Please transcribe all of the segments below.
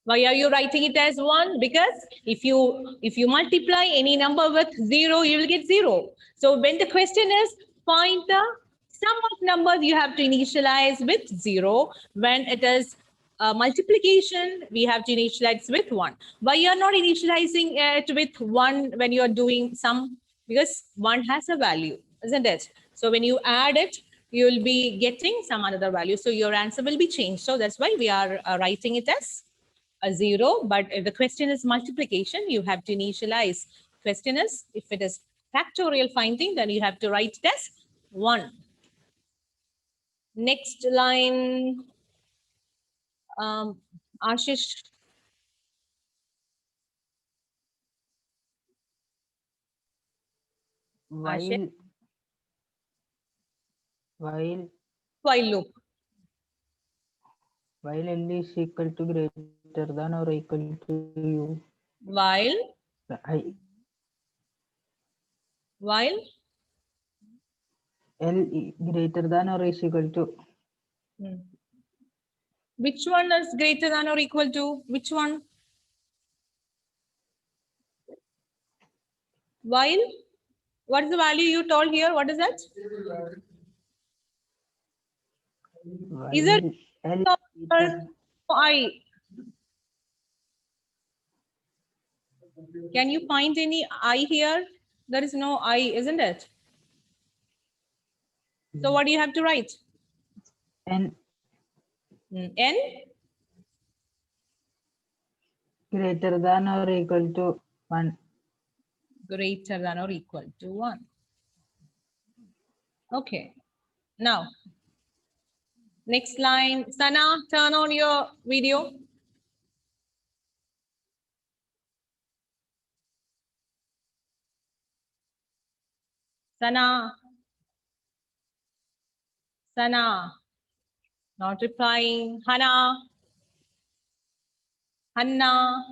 Why are you writing it as 1? Because if you multiply any number with 0, you will get 0. So when the question is find the sum of numbers, you have to initialize with 0. When it is multiplication, we have to initialize with 1. Why you are not initializing it with 1 when you are doing sum? Because 1 has a value, isn't it? So when you add it, you will be getting some other value. So your answer will be changed. So that's why we are writing it as a 0, but if the question is multiplication, you have to initialize. Question is, if it is factorial finding, then you have to write it as 1. Next line, Ashish. While While loop. While L is equal to greater than or equal to U. While L greater than or is equal to. Which one is greater than or equal to? Which one? While? What is the value you told here? What is that? Is it L or I? Can you find any I here? There is no I, isn't it? So what do you have to write? N N greater than or equal to 1. Greater than or equal to 1. Okay. Now, next line. Sana, turn on your video. Sana. Sana. Not replying. Hana. Hanna.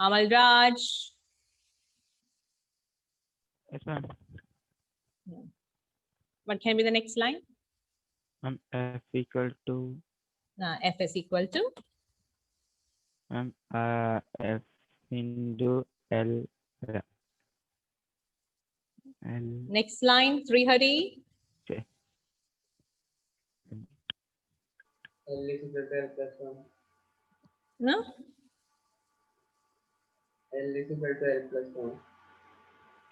Amal Raj. Yes, ma'am. What can be the next line? F equal to. F is equal to? F into L. Next line, Srihari. Okay. L is equal to L plus 1. No? L is equal to L plus 1.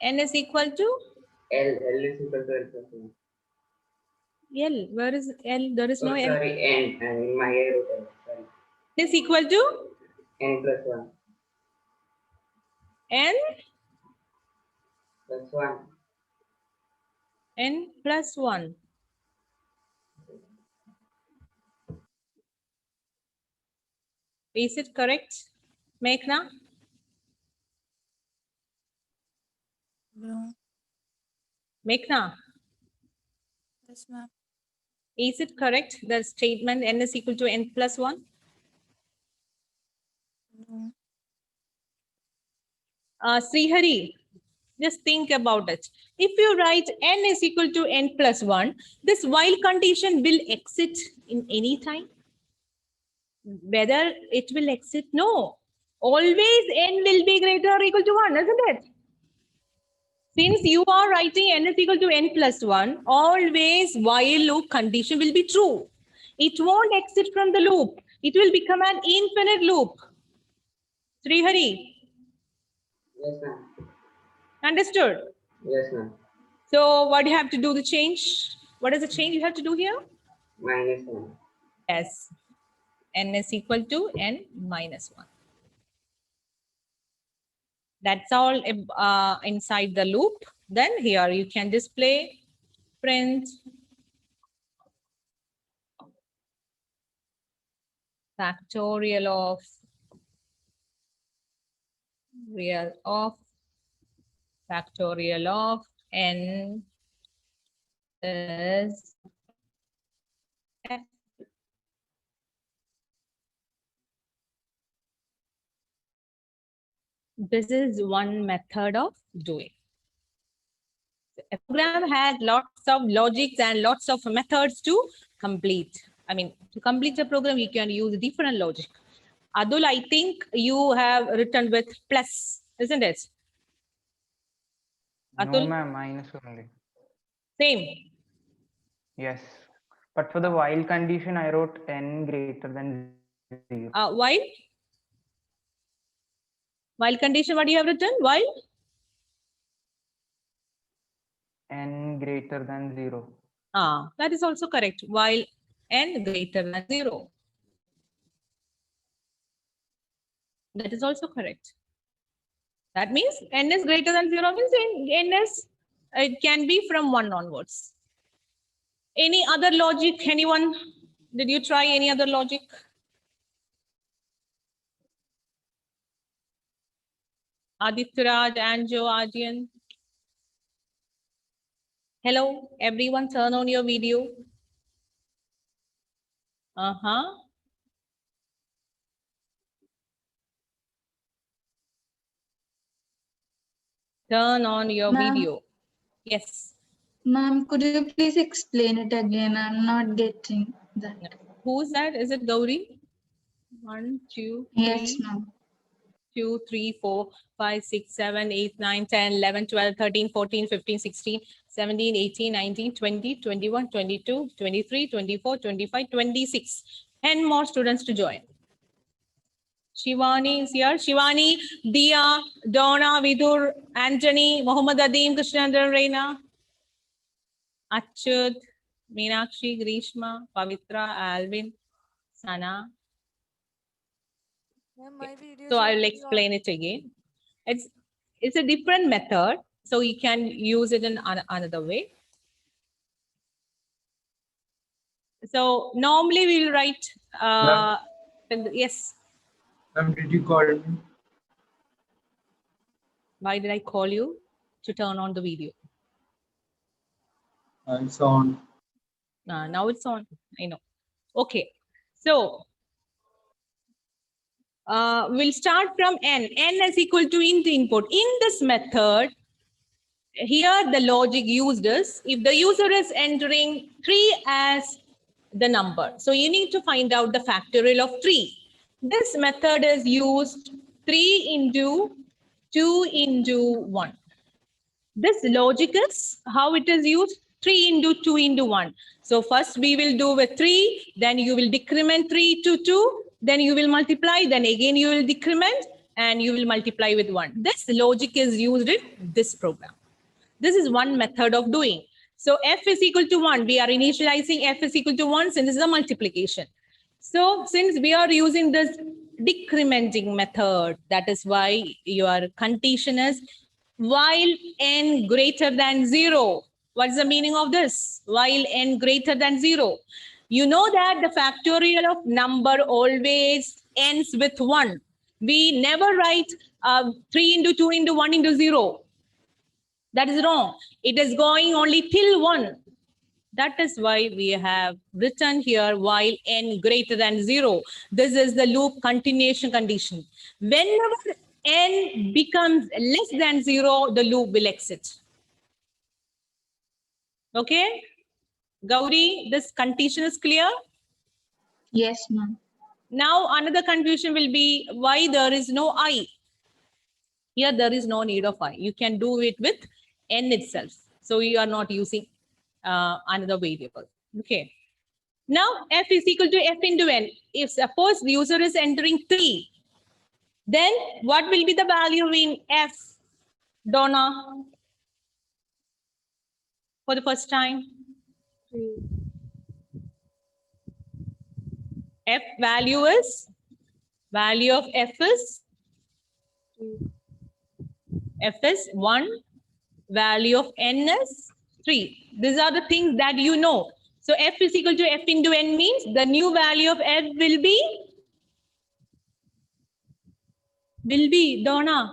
N is equal to? L is equal to L plus 1. L. Where is L? There is no L. Sorry, N. In my I wrote L. Sorry. Is equal to? N plus 1. N? Plus 1. N plus 1. Is it correct, Meghna? No. Meghna, Yes, ma'am. is it correct, the statement N is equal to N plus 1? No. Srihari, just think about it. If you write N is equal to N plus 1, this while condition will exit in any time. Whether it will exit, no. Always N will be greater or equal to 1, isn't it? Since you are writing N is equal to N plus 1, always while loop condition will be true. It won't exit from the loop. It will become an infinite loop. Srihari. Yes, ma'am. Understood? Yes, ma'am. So what do you have to do the change? What is the change you have to do here? Minus 1. Yes. N is equal to N minus 1. That's all inside the loop. Then here you can display, print, factorial of real of factorial of N is F. This is one method of doing. A program has lots of logics and lots of methods to complete. I mean, to complete the program, you can use different logic. Adul, I think you have written with plus, isn't it? No, Atul? ma'am, minus only. Same. Yes. But for the while condition, I wrote n greater than 0. While condition, what you have written? While? N greater than 0. That is also correct. While n greater than 0. That is also correct. That means n is greater than 0 means n is, it can be from 1 onwards. Any other logic? Anyone? Did you try any other logic? Adityaraj, Anjo, Arjun. Hello, everyone, turn on your video. Turn on your Ma'am. video. Yes. Ma'am, could you please explain it again? I'm not getting that. Who's that? Is it Gauri? 1, 2, 3. Yes, ma'am. 2, 3, 4, 5, 6, 7, 8, 9, 10, 11, 12, 13, 14, 15, 16, 17, 18, 19, 20, 21, 22, 23, 24, 25, 26. 10 more students to join. Shivani is here. Shivani, Dia, Donna, Vidur, Anthony, Muhammad Adim, Krishnandran, Reina, Achyut, Meenakshi, Grishma, Pavitra, Alvin, Sana. My video. So I will explain it again. It's a different method, so you can use it in another way. So normally we will write. Yes. Did you call me? Why did I call you? To turn on the video. It's on. Now it's on. I know. Okay. So we'll start from n. N is equal to int input. In this method, here the logic used is if the user is entering 3 as the number. So you need to find out the factorial of 3. This method is used 3 into 2 into 1. This logic is how it is used 3 into 2 into 1. So first we will do with 3, then you will decrement 3 to 2, then you will multiply, then again you will decrement and you will multiply with 1. This logic is used in this program. This is one method of doing. So f is equal to 1. We are initializing f is equal to 1 since this is a multiplication. So since we are using this decrementing method, that is why your condition is while n greater than 0. What is the meaning of this? While n greater than 0. You know that the factorial of number always ends with 1. We never write 3 into 2 into 1 into 0. That is wrong. It is going only till 1. That is why we have written here while n greater than 0. This is the loop continuation condition. Whenever n becomes less than 0, the loop will exit. Okay? Gauri, this condition is clear? Yes, ma'am. Now another confusion will be why there is no I. Here there is no need of I. You can do it with n itself. So you are not using another variable. Okay. Now f is equal to f into n. If suppose the user is entering 3, then what will be the value in f, Donna? For the first time. F value is, value of f is 1, value of n is 3. These are the things that you know. So f is equal to f into n means the new value of f will be Donna.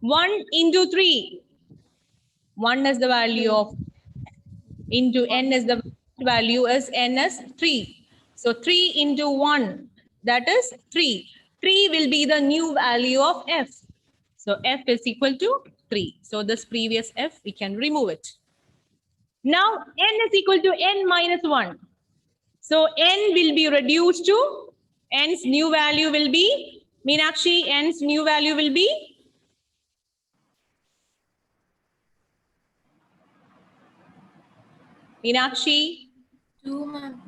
1 into 3. 1 is the value of into n is the value as n is 3. So 3 into 1, that is 3. 3 will be the new value of f. So f is equal to 3. So this previous f, we can remove it. Now n is equal to n minus 1. So n will be reduced to n's new value will be Meenakshi, n's new value will be Meenakshi, 2, ma'am.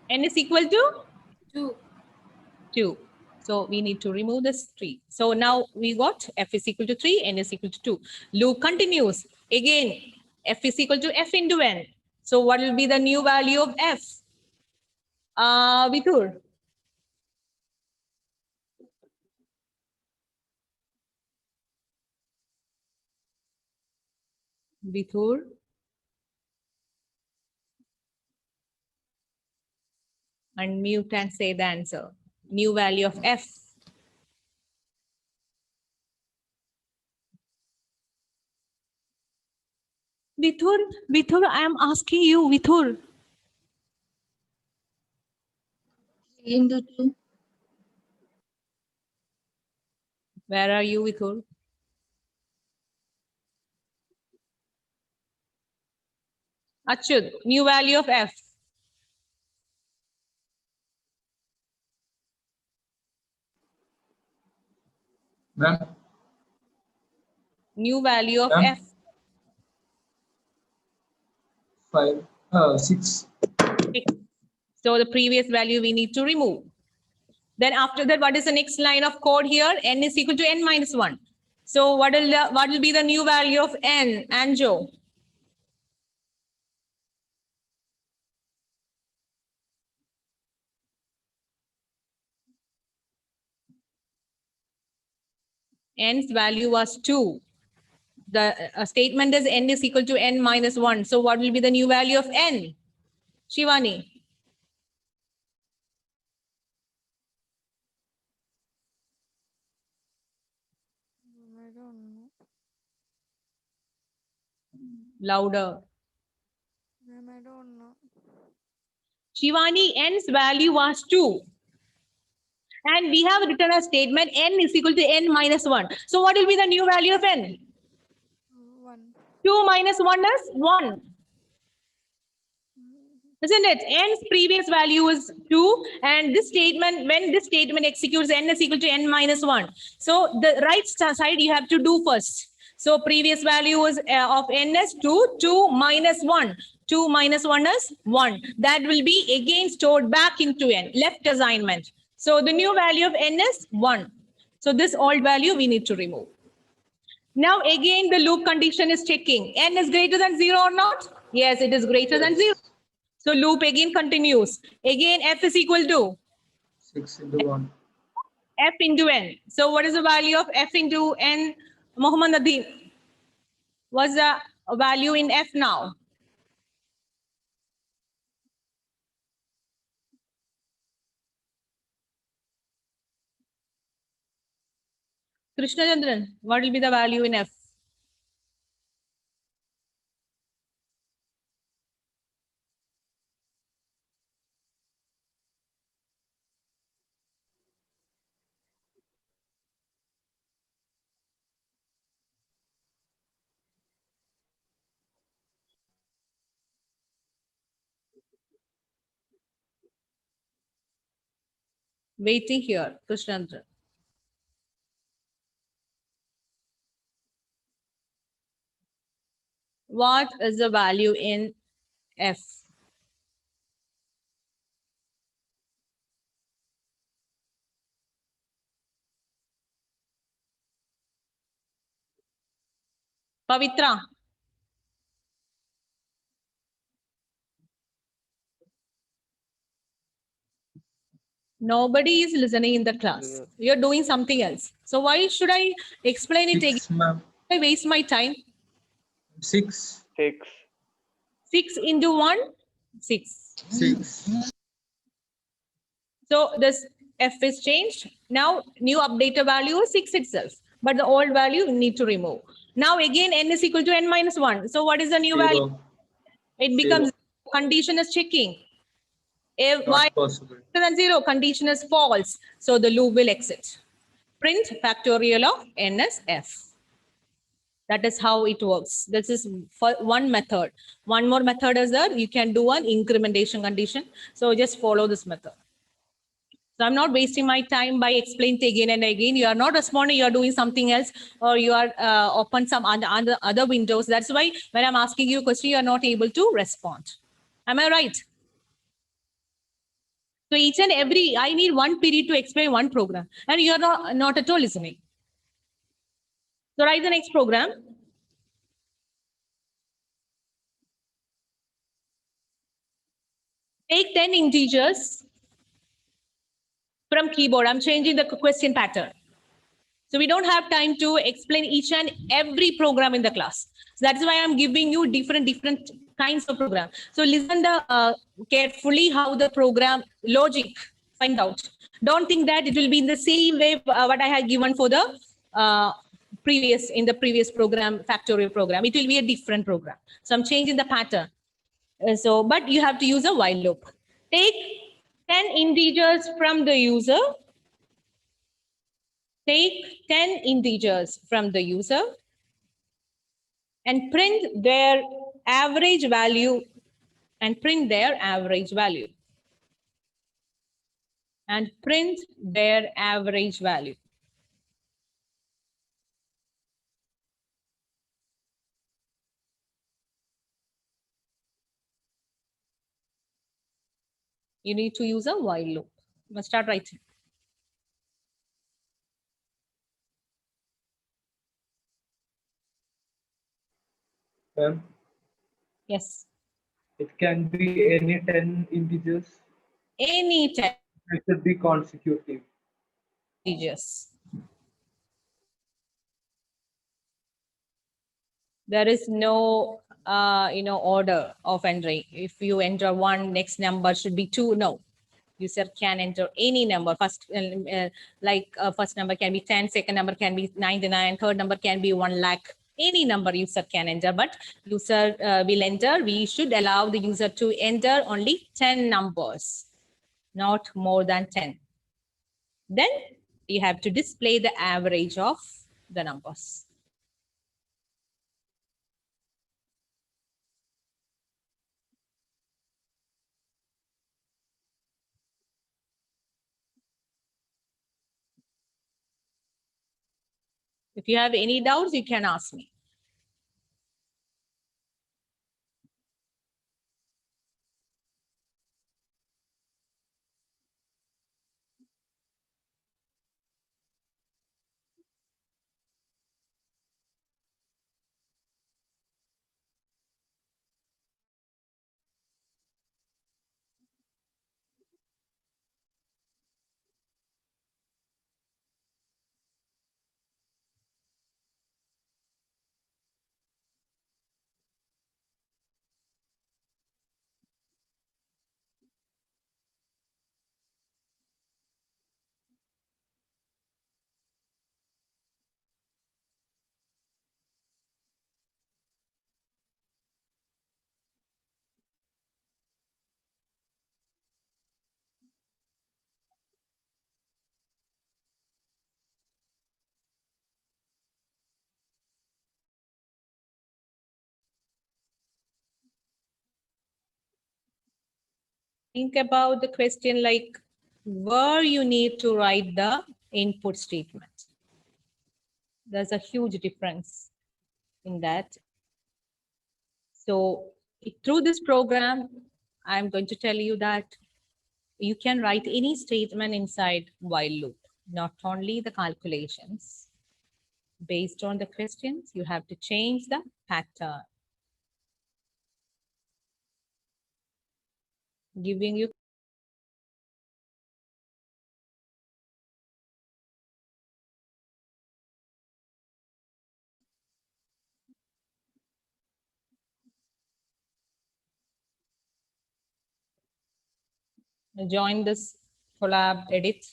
n is equal to 2. 2. So we need to remove this 3. So now we got f is equal to 3, n is equal to 2. Loop continues. Again, f is equal to f into n. So what will be the new value of f? Vitur. Vitur. Unmute and say the answer. New value of f. Vitur, I am asking you, Vitur. 3 into 2. Where are you, Vitur? Achyut, new value of f. Ma'am, New value of Ma'am? f. 6. So the previous value we need to remove. Then after that, what is the next line of code here? N is equal to n minus 1. So what will be the new value of n, Anjo? N's value was 2. The statement is n is equal to n minus 1. So what will be the new value of n? Shivani. I don't know. Louder. Ma'am, I don't know. Shivani, n's value was 2. And we have written a statement n is equal to n minus 1. So what will be the new value of n? 1. 2 minus 1 is 1. Isn't it? N's previous value is 2. And this statement, when this statement executes, n is equal to n minus 1. So the right side you have to do first. So previous value is of n is 2. 2 minus 1. 2 minus 1 is 1. That will be again stored back into n. Left assignment. So the new value of n is 1. So this old value we need to remove. Now again the loop condition is checking. N is greater than 0 or not? Yes, it is greater than 0. So loop again continues. Again f is equal to 6 into 1. f into n. So what is the value of f into n? Muhammad Nadeem. What's the value in f now? Krishna Chandran, what will be the value in f? Waiting here, Krishna Chandran. What is the value in f? Pavitra. Nobody is listening in the class. You're doing something else. So why should I explain it again? 6, ma'am. I waste my time. 6. 6. 6 into 1, 6. 6. So this f is changed. Now new updated value is 6 itself. But the old value we need to remove. Now again n is equal to n minus 1. So what is the new value? 0. It becomes condition is checking. If y Not possible. greater than 0, condition is false. So the loop will exit. Print factorial of n as f. That is how it works. This is for one method. One more method is that you can do an incrementation condition. So just follow this method. So I'm not wasting my time by explaining again and again. You are not responding, you are doing something else, or you are open some other windows. That's why when I'm asking you a question, you are not able to respond. Am I right? So each and every, I need one period to explain one program, and you are not at all listening. So write the next program. Take 10 integers from keyboard. I'm changing the question pattern. So we don't have time to explain each and every program in the class. So that's why I'm giving you different kinds of program. So listen carefully how the program logic find out. Don't think that it will be in the same way what I had given for the previous program, factorial program. It will be a different program. So I'm changing the pattern. But you have to use a while loop. Take 10 integers from the user. Take 10 integers from the user and print their average value and print their average value and print their average value. You need to use a while loop. You must start writing. Yes. It can be any 10 integers. Any 10 It should be consecutive. integers. There is no order of entering. If you enter 1, next number should be 2. No. User can enter any number. First number can be 10, second number can be 99, third number can be 1 lakh. Any number user can enter, but user will enter. We should allow the user to enter only 10 numbers, not more than 10. Then you have to display the average of the numbers. If you have any doubts, you can ask me. Think about the question like where you need to write the input statement. There's a huge difference in that. So through this program, I'm going to tell you that you can write any statement inside while loop, not only the calculations. Based on the questions, you have to change the pattern. Giving you join this collab edit.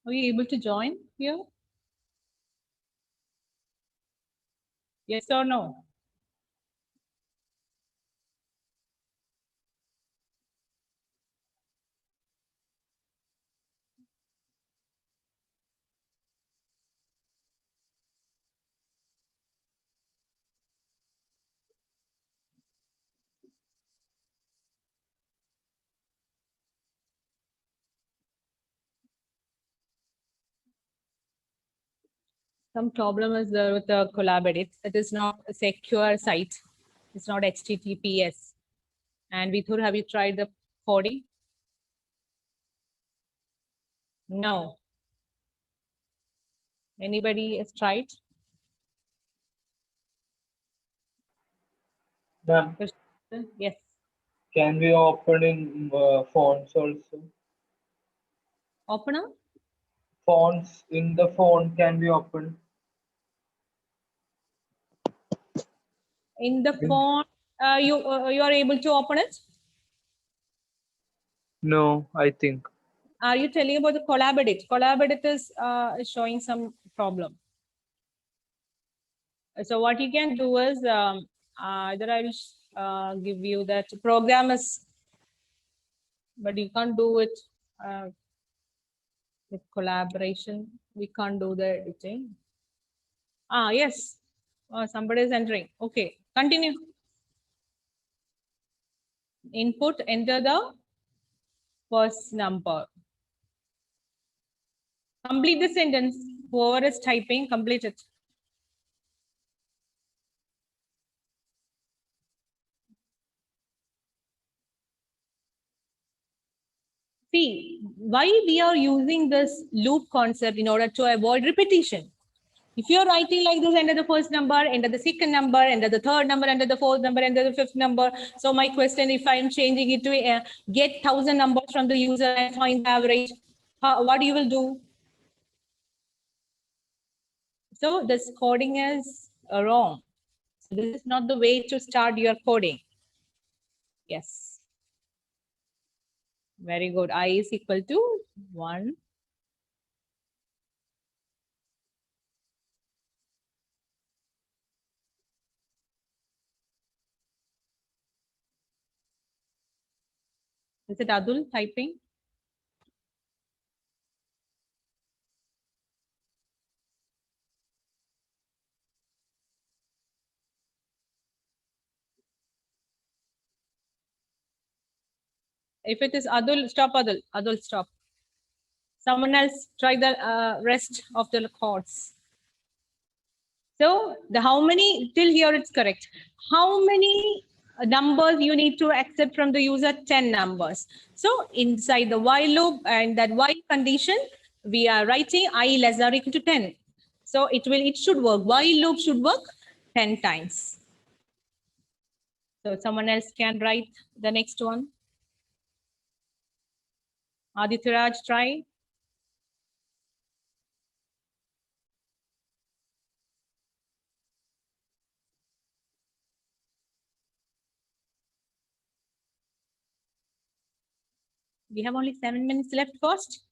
Are you able to join here? Yes or no? Some problem is there with the Collabed. It is not a secure site. It's not HTTPS. And Vithur, have you tried the coding? No. Anybody has tried? Ma'am, Yes. can we open in fonts also? Open up. Fonts in the phone can be opened? In the phone, you are able to open it. No, I think. Are you telling about the Collabedit? Collabedit is showing some problem. So what you can do is either I will give you that program is, but you can't do it with collaboration. We can't do the editing. Yes. Somebody is entering. Okay, continue. Input, enter the first number. Complete the sentence. Whoever is typing, complete it. See, why we are using this loop concept in order to avoid repetition. If you're writing like this, enter the first number, enter the second number, enter the third number, enter the fourth number, enter the fifth number. So my question, if I'm changing it to get 1,000 numbers from the user and find the average, what you will do? So this coding is wrong. So this is not the way to start your coding. Yes. Very good. I is equal to 1. Is it Adul typing? If it is Adul, stop Adul. Adul, stop. Someone else try the rest of the chords. So the how many, till here it's correct. How many numbers you need to accept from the user? 10 numbers. So inside the while loop and that while condition, we are writing I less than or equal to 10. So it should work. While loop should work 10 times. So someone else can write the next one. Adityaraj, try. We have only 7 minutes left first.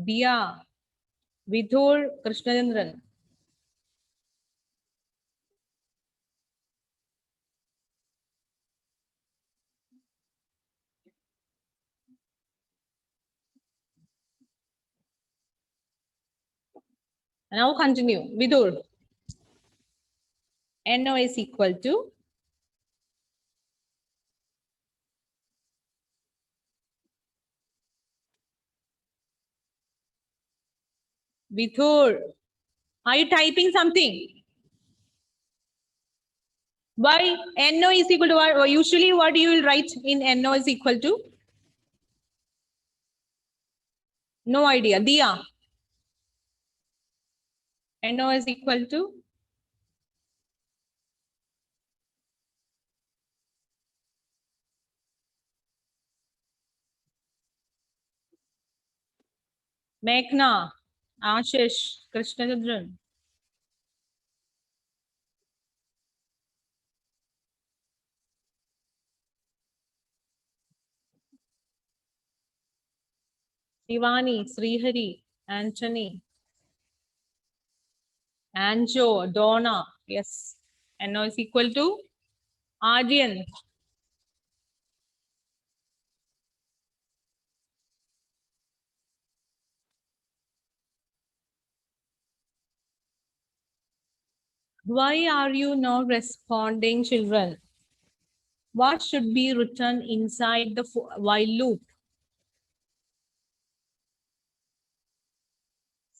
Dia, Vidhur, Krishnachandran. Now continue. Vidhur. NO is equal to Vidhur. Are you typing something? Why NO is equal to what? Usually what you will write in NO is equal to? No idea. Dia. NO is equal to? Meghna, Ashish, Krishnachandran. Shivani, Srihari, Anthony, Anjo, Donna. Yes. NO is equal to? Aryan. Why are you not responding, children? What should be written inside the while loop?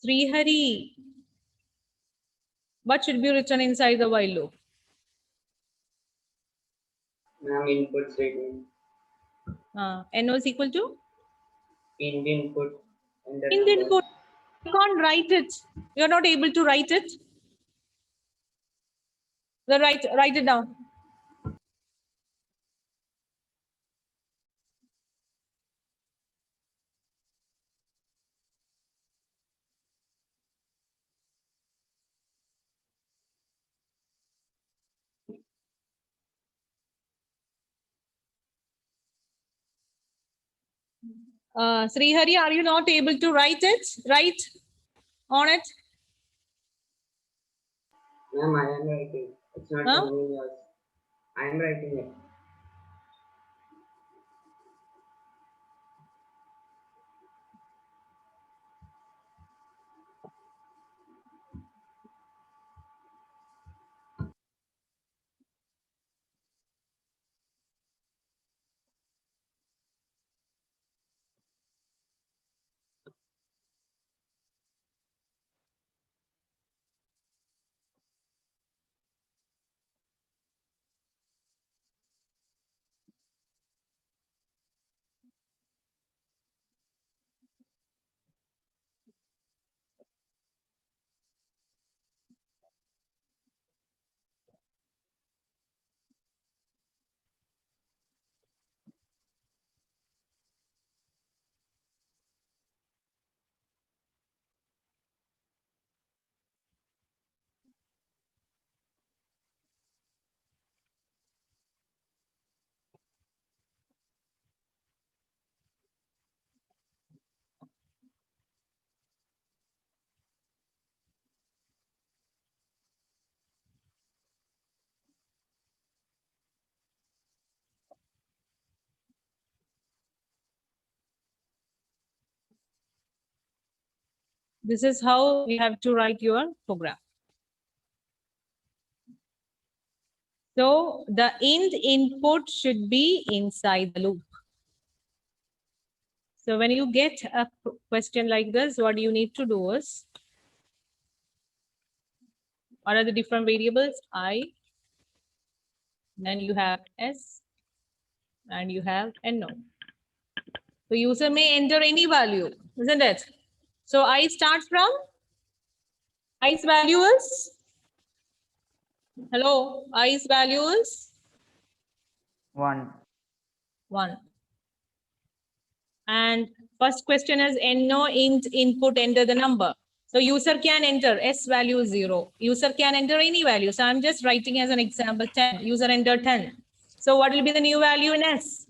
Srihari, what should be written inside the while loop? Ma'am, input statement. NO is equal to? In the input. And the In the number. input. You can't write it. You're not able to write it. Then write it down. Srihari, are you not able to write it? Write on it. Ma'am, I am writing. It's not Huh? coming in yours. I am writing it. This is how you have to write your program. So the int input should be inside the loop. So when you get a question like this, what you need to do is, what are the different variables? I, then you have S, and you have NO. So user may enter any value, isn't it? So I start from, I's value is, hello, I's value is 1. 1. And first question is NO int input, enter the number. So user can enter S value is 0. User can enter any value. So I'm just writing as an example 10. User enter 10. So what will be the new value in S?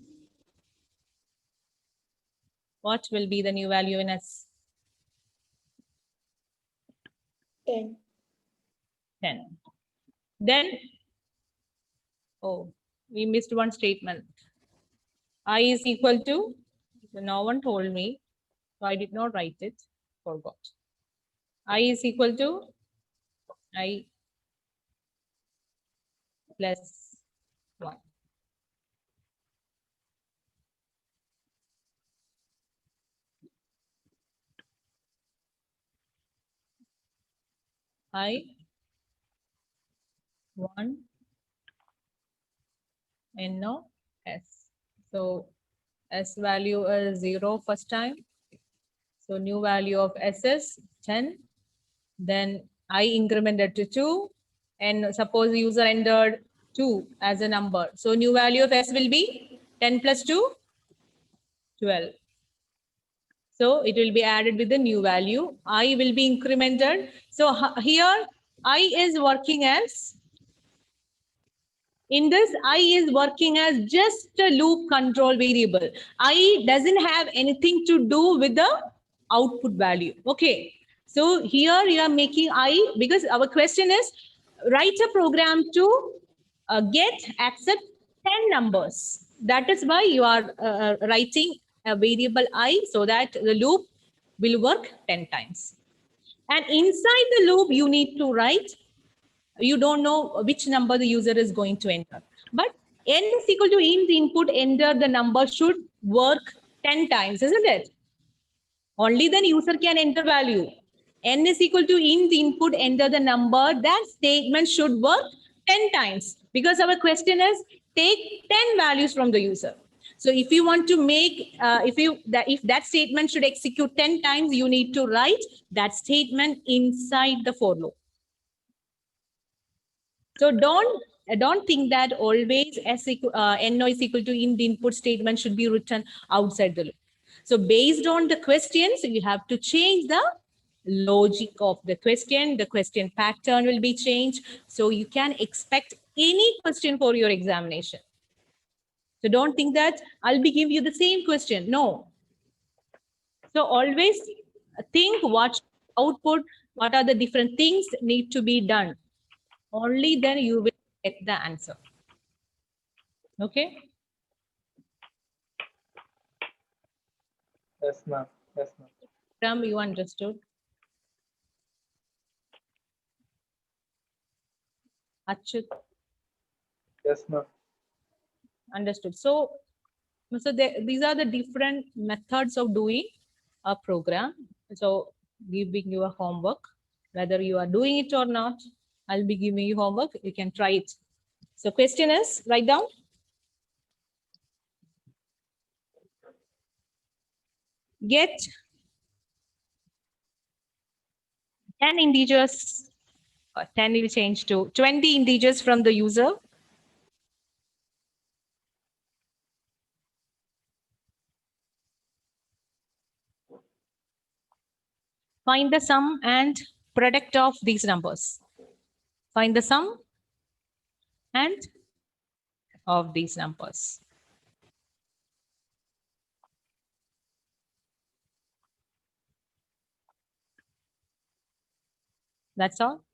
What will be the new value in S? 10. 10. Then, oh, we missed one statement. I is equal to, so no one told me, so I did not write it, forgot. I is equal to I plus 1. I 1 NO S. So S value is 0 first time. So new value of S is 10. Then I incremented to 2. And suppose the user entered 2 as a number. So new value of S will be 10 plus 2, 12. So it will be added with the new value. I will be incremented. So here I is working as, in this I is working as just a loop control variable. I doesn't have anything to do with the output value. Okay. So here you are making I, because our question is write a program to accept 10 numbers. That is why you are writing a variable I, so that the loop will work 10 times. And inside the loop, you need to write, you don't know which number the user is going to enter. But n is equal to int input, enter the number should work 10 times, isn't it? Only then user can enter value. n is equal to int input, enter the number, that statement should work 10 times because our question is take 10 values from the user. So if you want to make, if that statement should execute 10 times, you need to write that statement inside the for loop. So don't think that always no is equal to int input statement should be written outside the loop. So based on the questions, you have to change the logic of the question pattern will be changed. So you can expect any question for your examination. So don't think that I'll be giving you the same question. No. So always think what output, what are the different things need to be done. Only then you will get the answer. Okay. Yes, ma'am. Yes, ma'am. Ram, you understood? Achyut, Yes, ma'am. understood. So these are the different methods of doing a program. So giving you a homework, whether you are doing it or not, I'll be giving you homework. You can try it. So question is, write down. Get 10 integers, 10 will change to 20 integers from the user. Find the sum and product of these numbers. Find the sum and of these numbers. That's all.